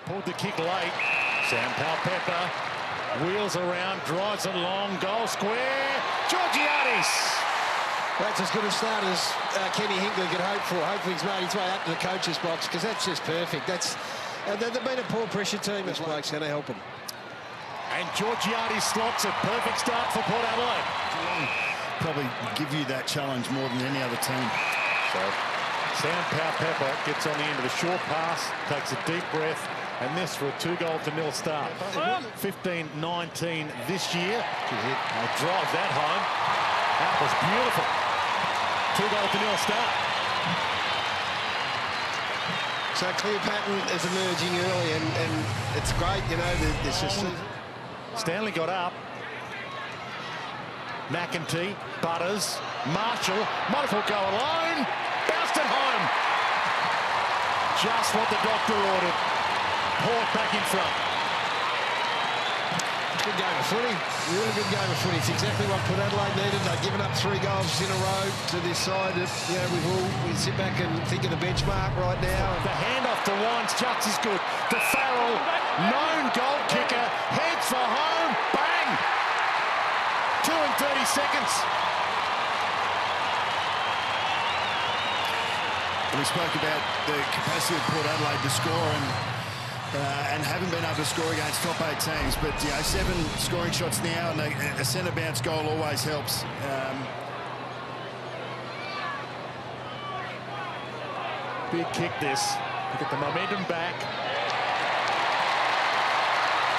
Pulled the kick late. Sam Powell-Pepper wheels around, drives it long, goal square. Georgiades. That's as good a start as Kenny Hinckley could hope for. Hopefully he's made his way up to the coach's box, because that's just perfect. They've been a poor pressure team. This bloke's going to help them. And Georgiades slots a perfect start for Port Adelaide. Geelong probably give you that challenge more than any other team. So Sam Powell-Pepper gets on the end of a short pass, takes a deep breath, and this for a 2-0 start. 15-19 this year. I'll drive that home. That was beautiful. 2-0 start. So clear pattern is emerging early, and it's great, you know. This is Stanley got up. McEntee, Butters, Marshall, might as well go alone. Bounced it home. Just what the doctor ordered. Port back in front. Good game of footy. Really good game of footy. It's exactly what Port Adelaide needed. They've given up 3 goals in a row to this side. You know, we sit back and think of the benchmark right now. The handoff to Wines just as good. To Farrell, known goal kicker, heads for home. Bang! 2 and 30 seconds. We spoke about the capacity of Port Adelaide to score and haven't been able to score against top 8 teams. But, you know, 7 scoring shots now, and a centre bounce goal always helps. Big kick this. Look at the momentum back.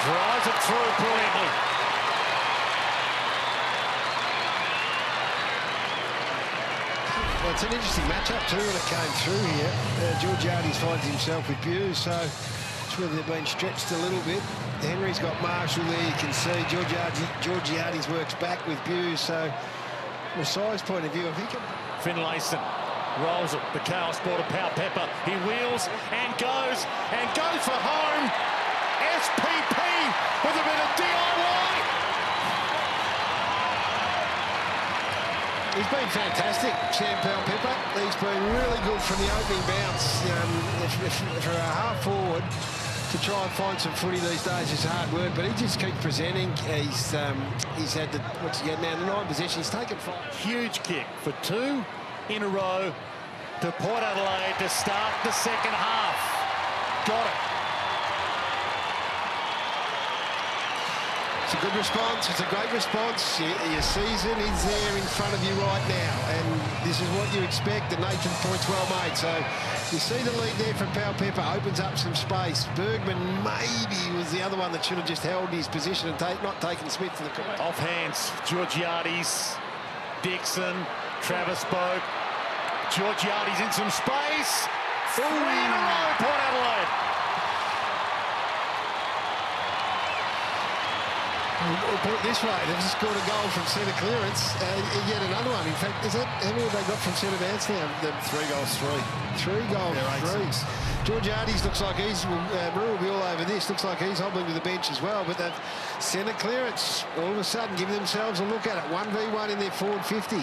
Drives it through brilliantly. Well, it's an interesting matchup too when it came through here. Georgiades finds himself with Buse, so it's whether they've been stretched a little bit. Henry's got Marshall there, you can see. Georgiades works back with Buse, so from a size point of view, I think... Finlayson rolls it. The Chaos ball to Powell-Pepper. He wheels and goes for home. SPP with a bit of DIY. He's been fantastic, Sam Powell-Pepper. He's been really good from the opening bounce. For a half forward to try and find some footy these days is hard work, but he just keeps presenting. He's had the, what's he got now, the 9 possessions, taken 5. Huge kick for 2 in a row to Port Adelaide to start the second half. Got it. It's a good response. It's a great response. Your season is there in front of you right now, and this is what you expect. And Nathan's point's well made. So you see the lead there from Powell-Pepper, opens up some space. Bergman maybe was the other one that should have just held his position and not taken Smith to the corner. Off hands, Georgiades, Dixon, Travis Boak. Georgiades in some space. 3 in a row, Port Adelaide. We'll put it this way, they've just scored a goal from centre clearance, and yet another one. In fact, how many have they got from centre bounce now? 3 goals, 3. 3 goals, 3. Georgiades looks like he's, Rue will be all over this, looks like he's hobbling to the bench as well, but that centre clearance, all of a sudden, giving themselves a look at it. 1v1 in their forward 50.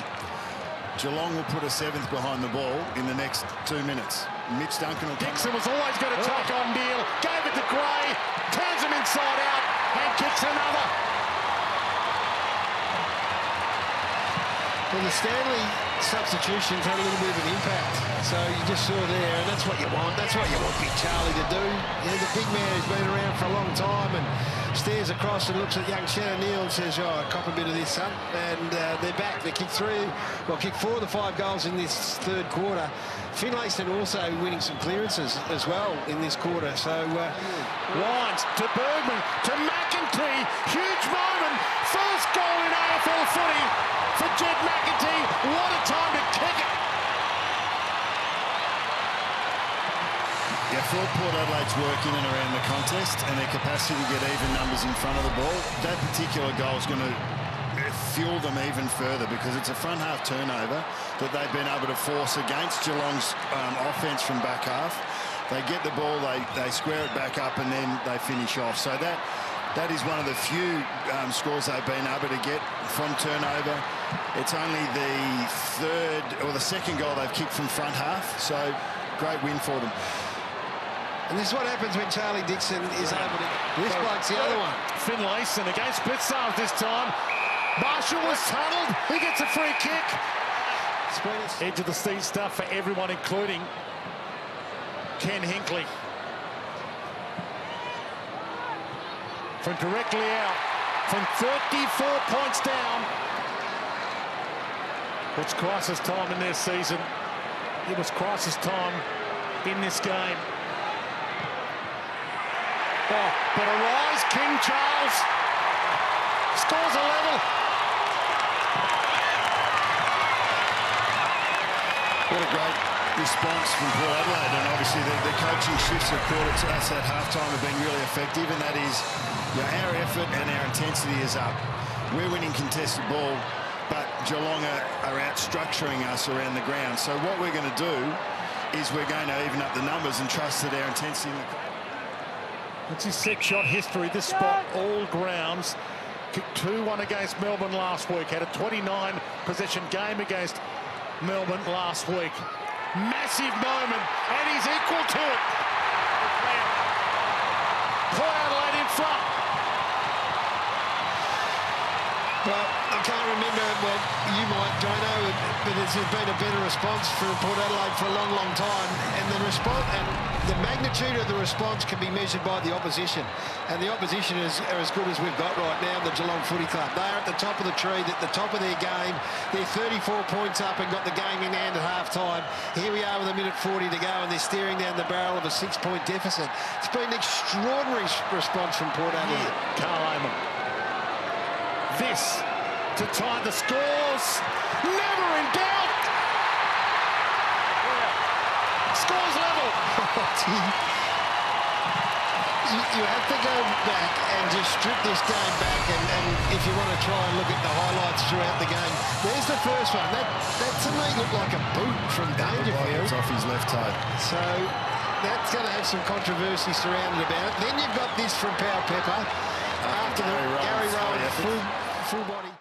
Geelong will put a 7th behind the ball in the next 2 minutes. Mitch Duncan will... Dixon was always going to take on Neal, gave it to Gray, turns him inside out, and kicks another. Well, the Stanley substitutions had a little bit of an impact. So you just saw there, and that's what you want. That's what you want Big Charlie to do. You know, the big man who's been around for a long time and stares across and looks at young Shannon Neal and says, oh, cop a bit of this, son. And they're back. They kicked 4 of the 5 goals in this 3rd quarter. Finlayson also winning some clearances as well in this quarter. So Wines to Bergman, to McEntee. Huge moment. First goal in AFL footy for Jed McEntee. What a time to kick it. Yeah, for Port Adelaide's work in and around the contest and their capacity to get even numbers in front of the ball, that particular goal is going to fuel them even further, because it's a front half turnover that they've been able to force against Geelong's offence from back half. They get the ball, they square it back up, and then they finish off. So that is one of the few scores they've been able to get from turnover. It's only the 2nd goal they've kicked from front half, so great win for them. And this is what happens when Charlie Dixon is able to... This bloke's the other one. Finlayson against Blitzarve this time. Marshall was tunnelled. He gets a free kick. Edge of the seat stuff for everyone, including Ken Hinkley. From directly out, from 34 points down. It's crisis time in their season. It was crisis time in this game. Oh, but a rise, King Charles scores a level. What a great response from Port Adelaide, and obviously the coaching shifts that brought it to us at halftime have been really effective, and that is, you know, our effort and our intensity is up. We're winning contested ball, but Geelong are out structuring us around the ground. So what we're going to do is we're going to even up the numbers and trust that our intensity... It's his six-shot history. This spot, all grounds. Kicked 2-1 against Melbourne last week. Had a 29-possession game against Melbourne last week. Massive moment, and he's equal to it. Port Adelaide in front. Well, I can't remember, well, you might, Jono, but there's been a better response from Port Adelaide for a long, long time. And the response and the magnitude of the response can be measured by the opposition. And the opposition are as good as we've got right now, the Geelong Footy Club. They are at the top of the tree, at the top of their game. They're 34 points up and got the game in hand at half-time. Here we are with a minute 40 to go, and they're staring down the barrel of a 6-point deficit. It's been an extraordinary response from Port Adelaide. Carl Amon. This to tie the scores. Never in doubt. Scores level. You have to go back and just strip this game back, and if you want to try and look at the highlights throughout the game, there's the first one. That to me looked like a boot from Dangerfield. It's off his left toe. So that's going to have some controversy surrounded about it. Then you've got this from Powell Pepper after the Gary Rowan full body.